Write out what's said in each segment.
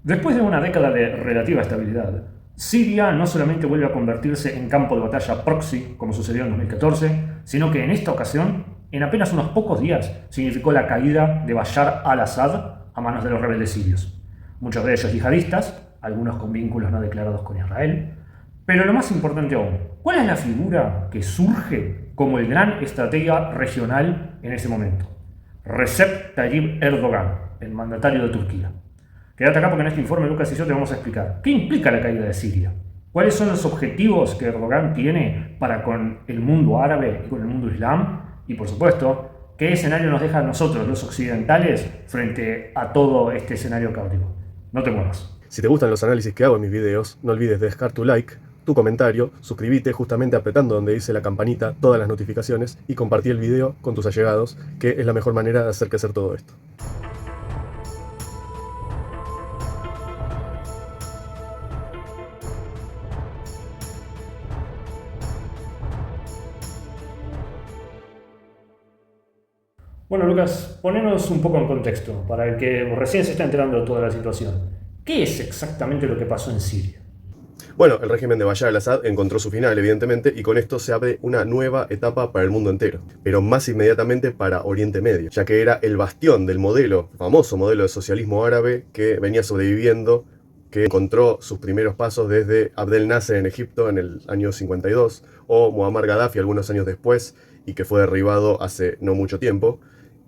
Después de una década de relativa estabilidad, Siria no solamente vuelve a convertirse en campo de batalla proxy, como sucedió en 2014, sino que en esta ocasión, en apenas unos pocos días, significó la caída de Bashar al-Assad a manos de los rebeldes sirios. Muchos de ellos yihadistas, algunos con vínculos no declarados con Israel. Pero lo más importante aún, ¿cuál es la figura que surge como el gran estratega regional en ese momento? Recep Tayyip Erdogan, el mandatario de Turquía. Quédate acá porque en este informe Lucas y yo te vamos a explicar qué implica la caída de Siria, cuáles son los objetivos que Erdogan tiene para con el mundo árabe y con el mundo islam, y por supuesto, qué escenario nos deja a nosotros, los occidentales, frente a todo este escenario caótico. No te muevas. Si te gustan los análisis que hago en mis videos, no olvides dejar tu like, tu comentario, suscribite justamente apretando donde dice la campanita, todas las notificaciones y compartir el video con tus allegados, que es la mejor manera de hacer crecer todo esto. Bueno, Lucas, ponenos un poco en contexto, para el que recién se está enterando de toda la situación. ¿Qué es exactamente lo que pasó en Siria? Bueno, el régimen de Bashar al-Assad encontró su final, evidentemente, y con esto se abre una nueva etapa para el mundo entero, pero más inmediatamente para Oriente Medio, ya que era el bastión del modelo, famoso modelo de socialismo árabe que venía sobreviviendo, que encontró sus primeros pasos desde Abdel Nasser en Egipto en el año 52, o Muammar Gaddafi algunos años después, y que fue derribado hace no mucho tiempo.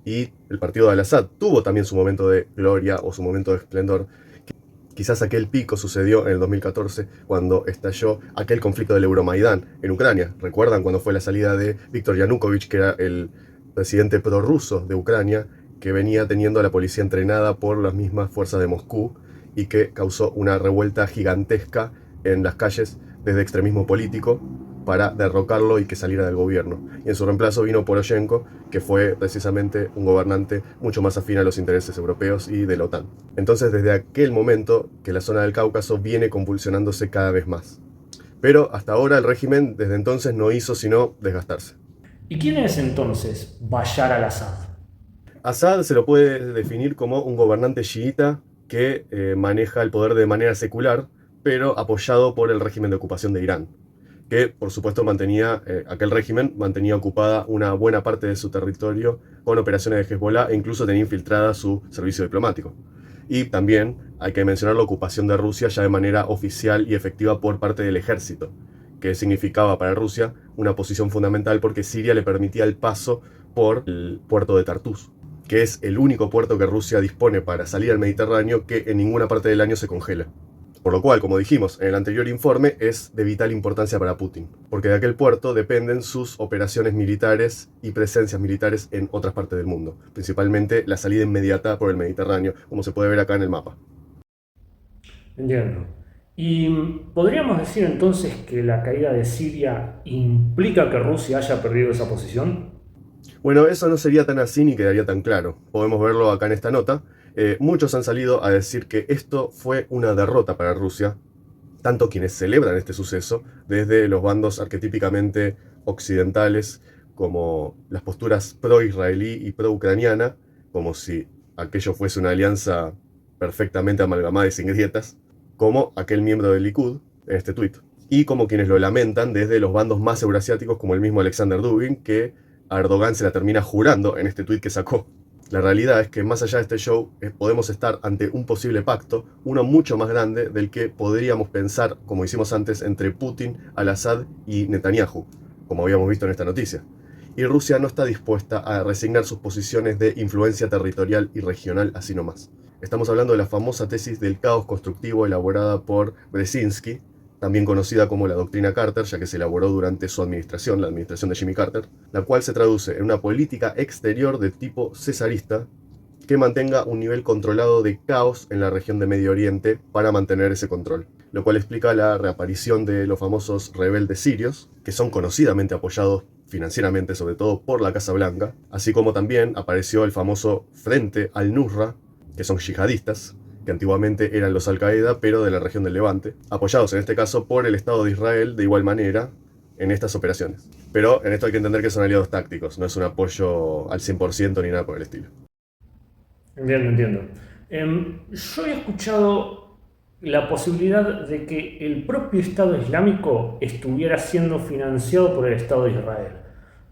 Y el partido de al-Assad tuvo también su momento de gloria o su momento de esplendor. Quizás aquel pico sucedió en el 2014 cuando estalló aquel conflicto del Euromaidán en Ucrania. ¿Recuerdan cuando fue la salida de Viktor Yanukovych, que era el presidente prorruso de Ucrania, que venía teniendo a la policía entrenada por las mismas fuerzas de Moscú y que causó una revuelta gigantesca en las calles desde extremismo político para derrocarlo y que saliera del gobierno? Y en su reemplazo vino Poroshenko, que fue precisamente un gobernante mucho más afín a los intereses europeos y de la OTAN. Entonces, desde aquel momento que la zona del Cáucaso viene convulsionándose cada vez más. Pero hasta ahora el régimen desde entonces no hizo sino desgastarse. ¿Y quién es entonces Bashar al-Assad? Assad se lo puede definir como un gobernante chiita que maneja el poder de manera secular, pero apoyado por el régimen de ocupación de Irán, que por supuesto aquel régimen mantenía ocupada una buena parte de su territorio con operaciones de Hezbollah e incluso tenía infiltrada su servicio diplomático. Y también hay que mencionar la ocupación de Rusia ya de manera oficial y efectiva por parte del ejército, que significaba para Rusia una posición fundamental porque Siria le permitía el paso por el puerto de Tartus, que es el único puerto que Rusia dispone para salir al Mediterráneo que en ninguna parte del año se congela. Por lo cual, como dijimos en el anterior informe, es de vital importancia para Putin, porque de aquel puerto dependen sus operaciones militares y presencias militares en otras partes del mundo, principalmente la salida inmediata por el Mediterráneo, como se puede ver acá en el mapa. Entiendo. ¿Y podríamos decir entonces que la caída de Siria implica que Rusia haya perdido esa posición? Bueno, eso no sería tan así ni quedaría tan claro. Podemos verlo acá en esta nota. Muchos han salido a decir que esto fue una derrota para Rusia, tanto quienes celebran este suceso, desde los bandos arquetípicamente occidentales, como las posturas pro-israelí y pro-ucraniana, como si aquello fuese una alianza perfectamente amalgamada y sin grietas, como aquel miembro del Likud en este tuit, y como quienes lo lamentan desde los bandos más euroasiáticos, como el mismo Alexander Dugin, que a Erdogan se la termina jurando en este tuit que sacó. La realidad es que más allá de este show podemos estar ante un posible pacto, uno mucho más grande del que podríamos pensar, como hicimos antes, entre Putin, al-Assad y Netanyahu, como habíamos visto en esta noticia. Y Rusia no está dispuesta a resignar sus posiciones de influencia territorial y regional así nomás. Estamos hablando de la famosa tesis del caos constructivo elaborada por Brzezinski, también conocida como la doctrina Carter, ya que se elaboró durante su administración, la administración de Jimmy Carter, la cual se traduce en una política exterior de tipo cesarista que mantenga un nivel controlado de caos en la región de Medio Oriente para mantener ese control, lo cual explica la reaparición de los famosos rebeldes sirios, que son conocidamente apoyados financieramente sobre todo por la Casa Blanca, así como también apareció el famoso Frente al-Nusra, que son yihadistas, que antiguamente eran los Al-Qaeda, pero de la región del Levante, apoyados en este caso por el Estado de Israel de igual manera en estas operaciones. Pero en esto hay que entender que son aliados tácticos, no es un apoyo al 100% ni nada por el estilo. Entiendo. Yo he escuchado la posibilidad de que el propio Estado Islámico estuviera siendo financiado por el Estado de Israel.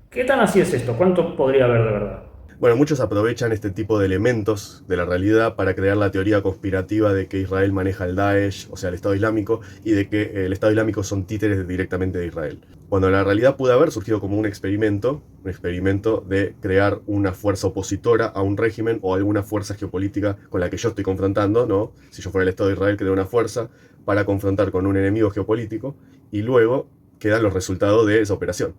¿Qué tan así es esto? ¿Cuánto podría haber de verdad? Bueno, muchos aprovechan este tipo de elementos de la realidad para crear la teoría conspirativa de que Israel maneja el Daesh, o sea, el Estado Islámico, y de que el Estado Islámico son títeres directamente de Israel. Cuando la realidad pudo haber surgido como un experimento de crear una fuerza opositora a un régimen o alguna fuerza geopolítica con la que yo estoy confrontando, ¿no? Si yo fuera el Estado de Israel, crea una fuerza para confrontar con un enemigo geopolítico y luego quedan los resultados de esa operación.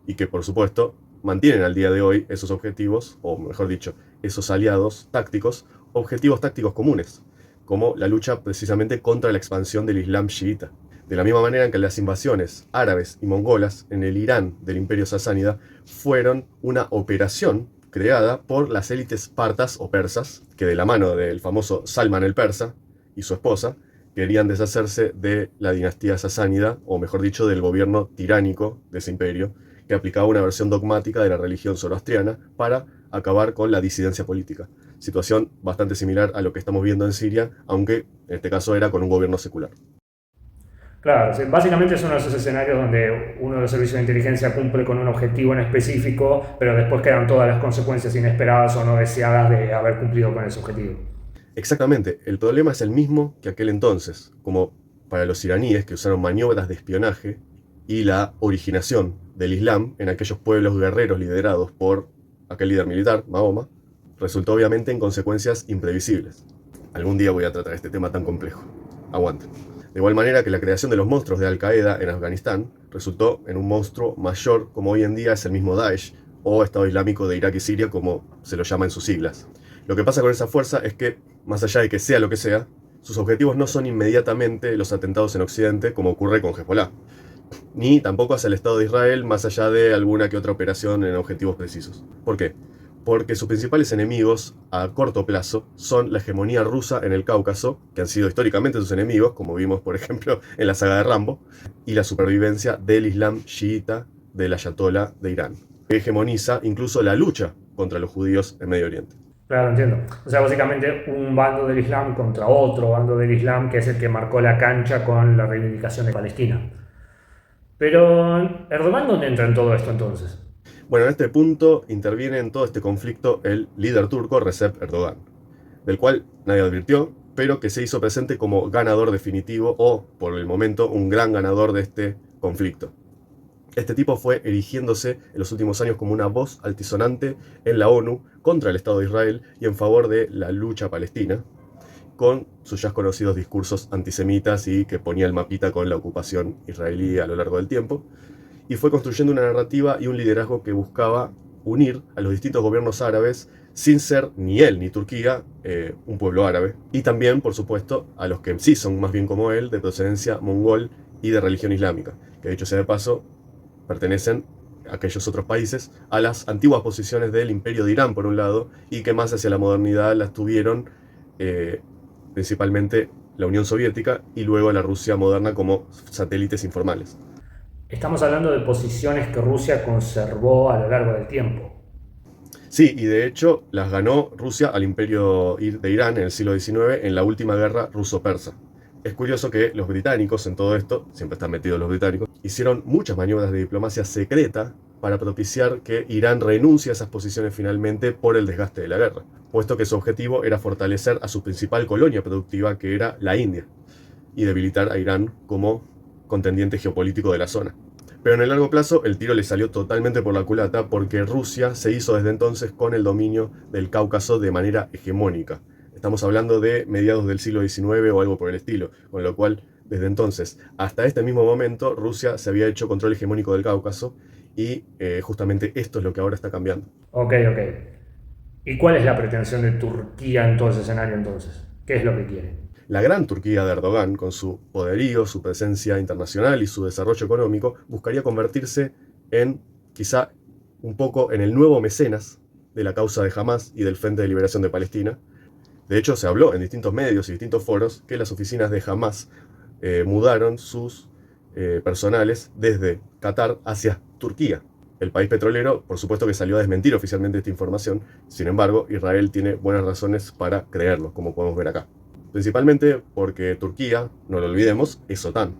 Y que, por supuesto, mantienen al día de hoy esos objetivos, o mejor dicho, esos aliados tácticos, objetivos tácticos comunes, como la lucha precisamente contra la expansión del Islam chiita. De la misma manera en que las invasiones árabes y mongolas en el Irán del Imperio Sasánida fueron una operación creada por las élites partas o persas, que de la mano del famoso Salman el Persa y su esposa, querían deshacerse de la dinastía sasánida, o mejor dicho, del gobierno tiránico de ese imperio, que aplicaba una versión dogmática de la religión zoroastriana para acabar con la disidencia política. Situación bastante similar a lo que estamos viendo en Siria, aunque en este caso era con un gobierno secular. Claro, sí, básicamente es uno de esos escenarios donde uno de los servicios de inteligencia cumple con un objetivo en específico, pero después quedan todas las consecuencias inesperadas o no deseadas de haber cumplido con ese objetivo. Exactamente, el problema es el mismo que aquel entonces, como para los iraníes que usaron maniobras de espionaje y la originación del Islam en aquellos pueblos guerreros liderados por aquel líder militar, Mahoma, resultó obviamente en consecuencias imprevisibles. Algún día voy a tratar este tema tan complejo. Aguanten. De igual manera que la creación de los monstruos de Al-Qaeda en Afganistán resultó en un monstruo mayor como hoy en día es el mismo Daesh o Estado Islámico de Irak y Siria como se lo llama en sus siglas. Lo que pasa con esa fuerza es que, más allá de que sea lo que sea, sus objetivos no son inmediatamente los atentados en Occidente como ocurre con Hezbollah, ni tampoco hacia el Estado de Israel más allá de alguna que otra operación en objetivos precisos. ¿Por qué? Porque sus principales enemigos a corto plazo son la hegemonía rusa en el Cáucaso, que han sido históricamente sus enemigos, como vimos por ejemplo en la saga de Rambo, y la supervivencia del Islam chiita del Ayatollah de Irán, que hegemoniza incluso la lucha contra los judíos en Medio Oriente. Claro, entiendo. O sea, básicamente un bando del Islam contra otro bando del Islam que es el que marcó la cancha con la reivindicación de Palestina. Pero, ¿Erdogan dónde entra en todo esto entonces? Bueno, en este punto interviene en todo este conflicto el líder turco Recep Erdogan, del cual nadie advirtió, pero que se hizo presente como ganador definitivo o, por el momento, un gran ganador de este conflicto. Este tipo fue erigiéndose en los últimos años como una voz altisonante en la ONU contra el Estado de Israel y en favor de la lucha palestina, con sus ya conocidos discursos antisemitas y que ponía el mapita con la ocupación israelí a lo largo del tiempo, y fue construyendo una narrativa y un liderazgo que buscaba unir a los distintos gobiernos árabes sin ser ni él ni Turquía un pueblo árabe, y también, por supuesto, a los que sí son más bien como él, de procedencia mongol y de religión islámica, que dicho sea de paso, pertenecen a aquellos otros países a las antiguas posiciones del Imperio de Irán, por un lado, y que más hacia la modernidad las tuvieron principalmente la Unión Soviética y luego la Rusia moderna como satélites informales. Estamos hablando de posiciones que Rusia conservó a lo largo del tiempo. Sí, y de hecho las ganó Rusia al Imperio de Irán en el siglo XIX en la última guerra ruso-persa. Es curioso que los británicos en todo esto, siempre están metidos los británicos, hicieron muchas maniobras de diplomacia secreta para propiciar que Irán renuncie a esas posiciones finalmente por el desgaste de la guerra, puesto que su objetivo era fortalecer a su principal colonia productiva, que era la India, y debilitar a Irán como contendiente geopolítico de la zona. Pero en el largo plazo el tiro le salió totalmente por la culata porque Rusia se hizo desde entonces con el dominio del Cáucaso de manera hegemónica. Estamos hablando de mediados del siglo XIX o algo por el estilo, con lo cual desde entonces hasta este mismo momento Rusia se había hecho control hegemónico del Cáucaso y justamente esto es lo que ahora está cambiando. Ok. ¿Y cuál es la pretensión de Turquía en todo ese escenario entonces? ¿Qué es lo que quiere? La gran Turquía de Erdogan, con su poderío, su presencia internacional y su desarrollo económico, buscaría convertirse en, quizá, un poco en el nuevo mecenas de la causa de Hamás y del Frente de Liberación de Palestina. De hecho, se habló en distintos medios y distintos foros que las oficinas de Hamás mudaron sus personales desde Qatar hacia Turquía. El país petrolero, por supuesto que salió a desmentir oficialmente esta información, sin embargo, Israel tiene buenas razones para creerlo, como podemos ver acá. Principalmente porque Turquía, no lo olvidemos, es OTAN,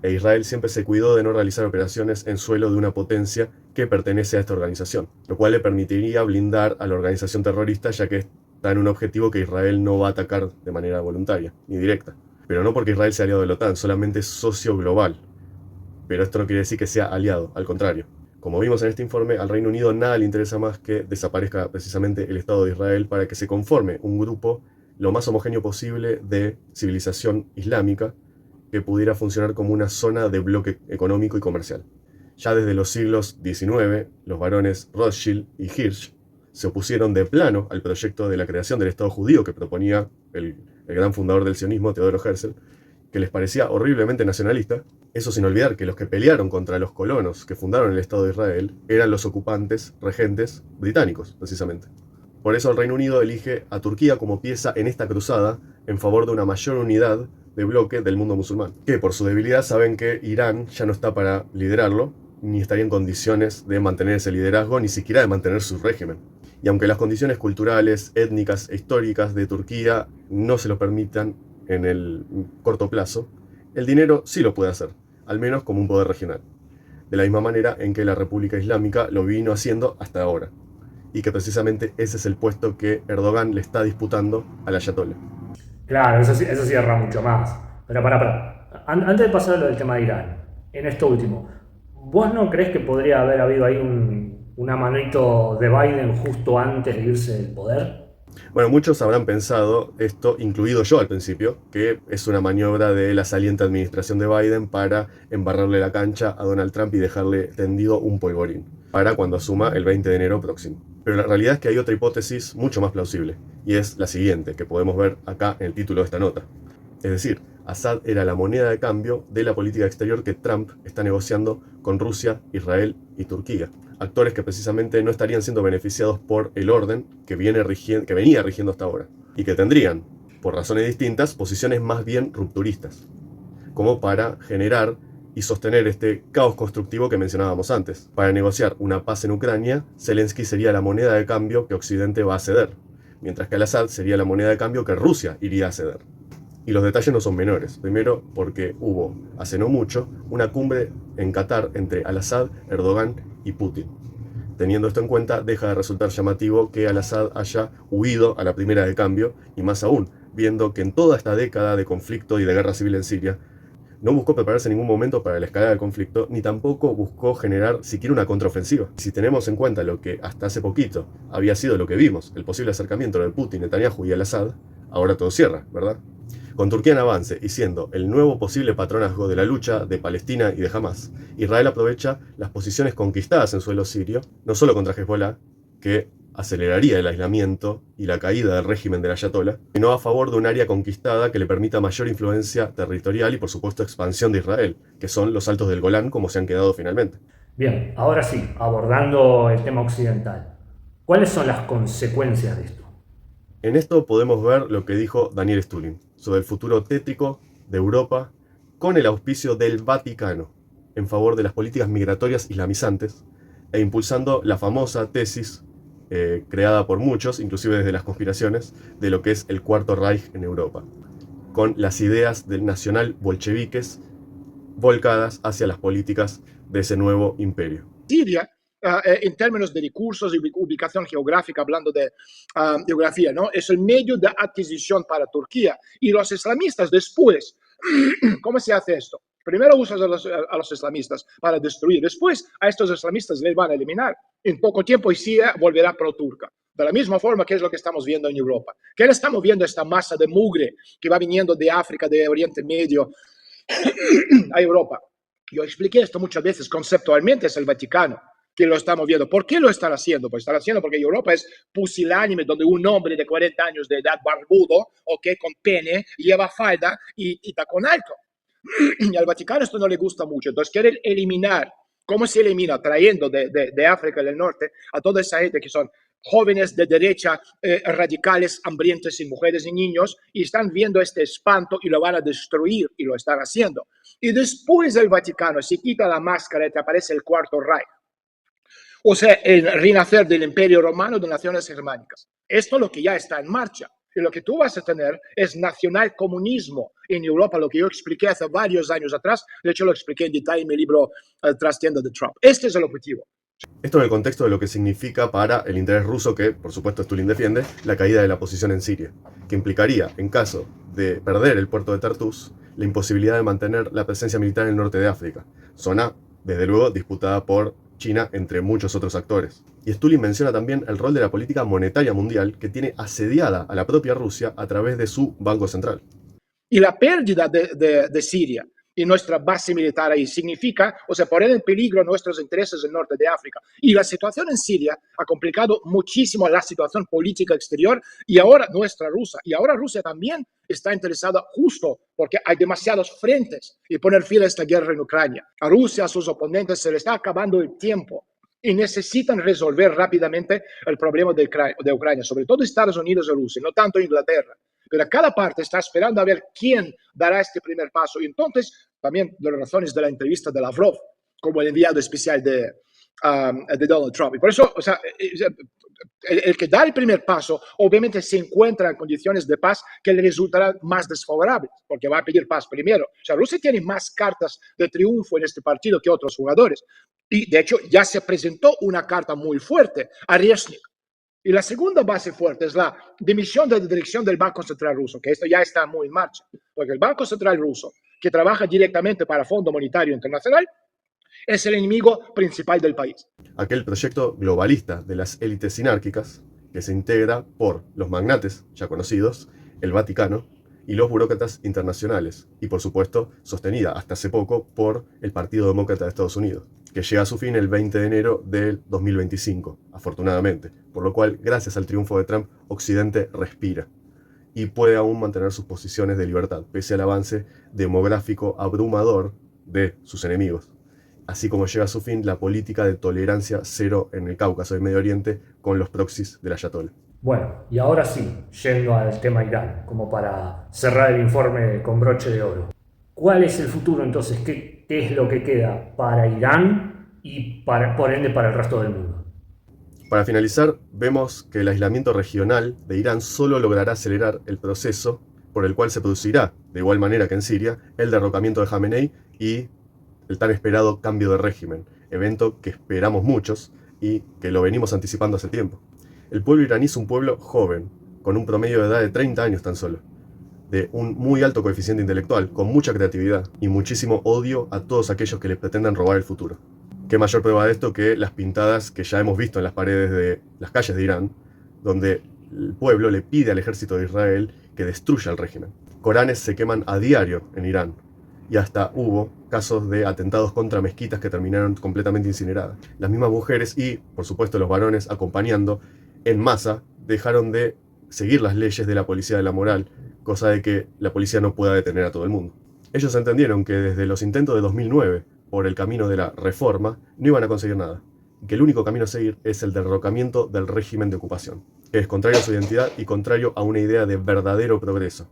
e Israel siempre se cuidó de no realizar operaciones en suelo de una potencia que pertenece a esta organización, lo cual le permitiría blindar a la organización terrorista, ya que está en un objetivo que Israel no va a atacar de manera voluntaria ni directa. Pero no porque Israel sea aliado de la OTAN, solamente es socio global. Pero esto no quiere decir que sea aliado, al contrario. Como vimos en este informe, al Reino Unido nada le interesa más que desaparezca precisamente el Estado de Israel para que se conforme un grupo lo más homogéneo posible de civilización islámica que pudiera funcionar como una zona de bloque económico y comercial. Ya desde los siglos XIX, los barones Rothschild y Hirsch se opusieron de plano al proyecto de la creación del Estado judío que proponía el gran fundador del sionismo, Teodoro Herzl, que les parecía horriblemente nacionalista. Eso sin olvidar que los que pelearon contra los colonos que fundaron el Estado de Israel eran los ocupantes regentes británicos, precisamente. Por eso el Reino Unido elige a Turquía como pieza en esta cruzada en favor de una mayor unidad de bloque del mundo musulmán, que por su debilidad saben que Irán ya no está para liderarlo, ni estaría en condiciones de mantener ese liderazgo, ni siquiera de mantener su régimen. Y aunque las condiciones culturales, étnicas e históricas de Turquía no se lo permitan en el corto plazo, el dinero sí lo puede hacer, al menos como un poder regional, de la misma manera en que la República Islámica lo vino haciendo hasta ahora, y que precisamente ese es el puesto que Erdogan le está disputando al Ayatollah. Claro, eso cierra mucho más. Pero para. Antes de pasar a lo del tema de Irán, en esto último, ¿vos no crees que podría haber habido ahí una manito de Biden justo antes de irse del poder? Bueno, muchos habrán pensado esto, incluido yo al principio, que es una maniobra de la saliente administración de Biden para embarrarle la cancha a Donald Trump y dejarle tendido un polvorín para cuando asuma el 20 de enero próximo. Pero la realidad es que hay otra hipótesis mucho más plausible, y es la siguiente, que podemos ver acá en el título de esta nota. Es decir, Assad era la moneda de cambio de la política exterior que Trump está negociando con Rusia, Israel y Turquía. Actores que precisamente no estarían siendo beneficiados por el orden que venía rigiendo hasta ahora, y que tendrían, por razones distintas, posiciones más bien rupturistas, como para generar y sostener este caos constructivo que mencionábamos antes. Para negociar una paz en Ucrania, Zelensky sería la moneda de cambio que Occidente va a ceder, mientras que al-Assad sería la moneda de cambio que Rusia iría a ceder. Y los detalles no son menores. Primero, porque hubo, hace no mucho, una cumbre en Qatar entre al-Assad, Erdogan y Putin. Teniendo esto en cuenta, deja de resultar llamativo que al-Assad haya huido a la primera de cambio, y más aún, viendo que en toda esta década de conflicto y de guerra civil en Siria, no buscó prepararse en ningún momento para la escalada del conflicto, ni tampoco buscó generar siquiera una contraofensiva. Si tenemos en cuenta lo que hasta hace poquito había sido lo que vimos, el posible acercamiento de Putin, Netanyahu y al-Assad, ahora todo cierra, ¿verdad? Con Turquía en avance y siendo el nuevo posible patronazgo de la lucha de Palestina y de Hamas, Israel aprovecha las posiciones conquistadas en suelo sirio, no solo contra Hezbollah, que aceleraría el aislamiento y la caída del régimen del Ayatollah, sino a favor de un área conquistada que le permita mayor influencia territorial y por supuesto expansión de Israel, que son los Altos del Golán como se han quedado finalmente. Bien, ahora sí, abordando el tema occidental. ¿Cuáles son las consecuencias de esto? En esto podemos ver lo que dijo Daniel Stulin sobre el futuro tétrico de Europa con el auspicio del Vaticano en favor de las políticas migratorias islamizantes e impulsando la famosa tesis creada por muchos, inclusive desde las conspiraciones, de lo que es el Cuarto Reich en Europa, con las ideas del nacional bolcheviques volcadas hacia las políticas de ese nuevo imperio. Siria, en términos de recursos y ubicación geográfica, hablando de geografía, ¿no? Es el medio de adquisición para Turquía. Y los islamistas después, ¿cómo se hace esto? Primero usas a los islamistas para destruir, después a estos islamistas les van a eliminar. En poco tiempo y Siria volverá pro-turca. De la misma forma que es lo que estamos viendo en Europa. ¿Qué estamos viendo esta masa de mugre que va viniendo de África, de Oriente Medio a Europa? Yo expliqué esto muchas veces, conceptualmente es el Vaticano que lo está moviendo. ¿Por qué lo están haciendo? Pues están haciendo porque Europa es pusilánime, donde un hombre de 40 años de edad, barbudo, con pene, lleva falda y tacón alto. Y al Vaticano esto no le gusta mucho, entonces quiere eliminar. ¿Cómo se elimina? Trayendo de África del Norte a toda esa gente que son jóvenes de derecha, radicales, hambrientos, sin mujeres y niños, y están viendo este espanto y lo van a destruir, y lo están haciendo. Y después el Vaticano se quita la máscara y te aparece el Cuarto Reich. O sea, el renacer del Imperio Romano de naciones germánicas. Esto es lo que ya está en marcha. Y lo que tú vas a tener es nacionalcomunismo en Europa, lo que yo expliqué hace varios años atrás. De hecho, lo expliqué en detalle en mi libro Trastienda de Trump. Este es el objetivo. Esto en el contexto de lo que significa para el interés ruso, que por supuesto Stulin defiende, la caída de la posición en Siria, que implicaría, en caso de perder el puerto de Tartus, la imposibilidad de mantener la presencia militar en el norte de África, zona, desde luego, disputada por China, entre muchos otros actores. Y Stulin menciona también el rol de la política monetaria mundial, que tiene asediada a la propia Rusia a través de su Banco Central. Y la pérdida de Siria y nuestra base militar ahí significa, o sea, poner en peligro nuestros intereses en el norte de África. Y la situación en Siria ha complicado muchísimo la situación política exterior y ahora nuestra Rusia. Y ahora Rusia también está interesada justo porque hay demasiados frentes y poner fin a esta guerra en Ucrania. A Rusia, a sus oponentes, se le está acabando el tiempo y necesitan resolver rápidamente el problema de Ucrania, sobre todo Estados Unidos y Rusia, no tanto Inglaterra. Pero cada parte está esperando a ver quién dará este primer paso. Y entonces, también de las razones de la entrevista de Lavrov, como el enviado especial de Donald Trump. Y por eso, o sea, el que da el primer paso, obviamente se encuentra en condiciones de paz que le resultarán más desfavorables, porque va a pedir paz primero. O sea, Rusia tiene más cartas de triunfo en este partido que otros jugadores. Y, de hecho, ya se presentó una carta muy fuerte a Reznik. Y la segunda base fuerte es la dimisión de la dirección del Banco Central ruso, que esto ya está muy en marcha, porque el Banco Central ruso, que trabaja directamente para el Fondo Monetario Internacional, es el enemigo principal del país. Aquel proyecto globalista de las élites sinárquicas, que se integra por los magnates ya conocidos, el Vaticano y los burócratas internacionales, y por supuesto sostenida hasta hace poco por el Partido Demócrata de Estados Unidos, que llega a su fin el 20 de enero del 2025, afortunadamente, por lo cual, gracias al triunfo de Trump, Occidente respira y puede aún mantener sus posiciones de libertad, pese al avance demográfico abrumador de sus enemigos, así como llega a su fin la política de tolerancia cero en el Cáucaso y Medio Oriente con los proxies del Ayatollah. Bueno, y ahora sí, yendo al tema Irán, como para cerrar el informe con broche de oro. ¿Cuál es el futuro entonces? ¿Qué es lo que queda para Irán y por ende para el resto del mundo? Para finalizar, vemos que el aislamiento regional de Irán solo logrará acelerar el proceso por el cual se producirá, de igual manera que en Siria, el derrocamiento de Jamenei y el tan esperado cambio de régimen, evento que esperamos muchos y que lo venimos anticipando hace tiempo. El pueblo iraní es un pueblo joven, con un promedio de edad de 30 años tan solo, de un muy alto coeficiente intelectual, con mucha creatividad y muchísimo odio a todos aquellos que les pretendan robar el futuro. ¿Qué mayor prueba de esto que las pintadas que ya hemos visto en las paredes de las calles de Irán, donde el pueblo le pide al ejército de Israel que destruya el régimen? Coranes se queman a diario en Irán, y hasta hubo casos de atentados contra mezquitas que terminaron completamente incineradas. Las mismas mujeres y, por supuesto, los varones acompañando en masa dejaron de seguir las leyes de la policía de la moral, cosa de que la policía no pueda detener a todo el mundo. Ellos entendieron que desde los intentos de 2009 por el camino de la reforma no iban a conseguir nada, y que el único camino a seguir es el derrocamiento del régimen de ocupación, que es contrario a su identidad y contrario a una idea de verdadero progreso.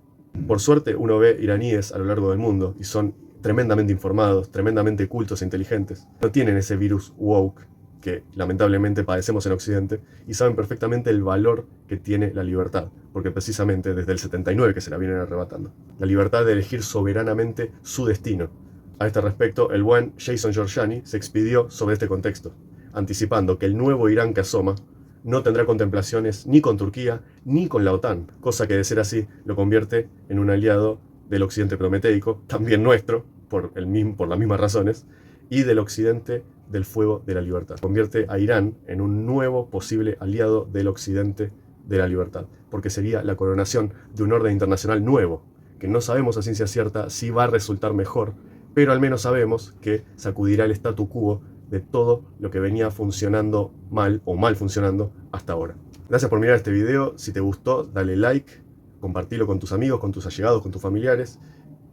Por suerte uno ve iraníes a lo largo del mundo y son tremendamente informados, tremendamente cultos e inteligentes. No tienen ese virus woke que lamentablemente padecemos en Occidente y saben perfectamente el valor que tiene la libertad, porque precisamente desde el 79 que se la vienen arrebatando. La libertad de elegir soberanamente su destino. A este respecto, el buen Jason Georgiani se expidió sobre este contexto, anticipando que el nuevo Irán que asoma no tendrá contemplaciones ni con Turquía ni con la OTAN, cosa que de ser así lo convierte en un aliado del occidente prometeico, también nuestro, por las mismas razones, y del occidente del fuego de la libertad. Convierte a Irán en un nuevo posible aliado del occidente de la libertad, porque sería la coronación de un orden internacional nuevo, que no sabemos a ciencia cierta si va a resultar mejor, pero al menos sabemos que sacudirá el statu quo de todo lo que venía funcionando mal o mal funcionando hasta ahora. Gracias por mirar este video. Si te gustó, dale like, compartilo con tus amigos, con tus allegados, con tus familiares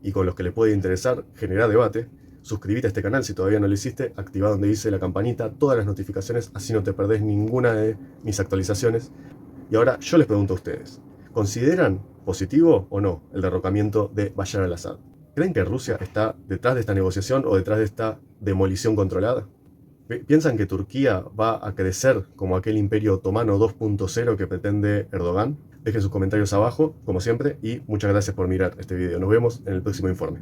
y con los que les puede interesar, generar debate. Suscríbete a este canal si todavía no lo hiciste, activa donde dice la campanita, todas las notificaciones, así no te perdés ninguna de mis actualizaciones. Y ahora yo les pregunto a ustedes, ¿consideran positivo o no el derrocamiento de Bashar al-Assad? ¿Creen que Rusia está detrás de esta negociación o detrás de esta demolición controlada? ¿Piensan que Turquía va a crecer como aquel imperio otomano 2.0 que pretende Erdogan? Dejen sus comentarios abajo, como siempre, y muchas gracias por mirar este video. Nos vemos en el próximo informe.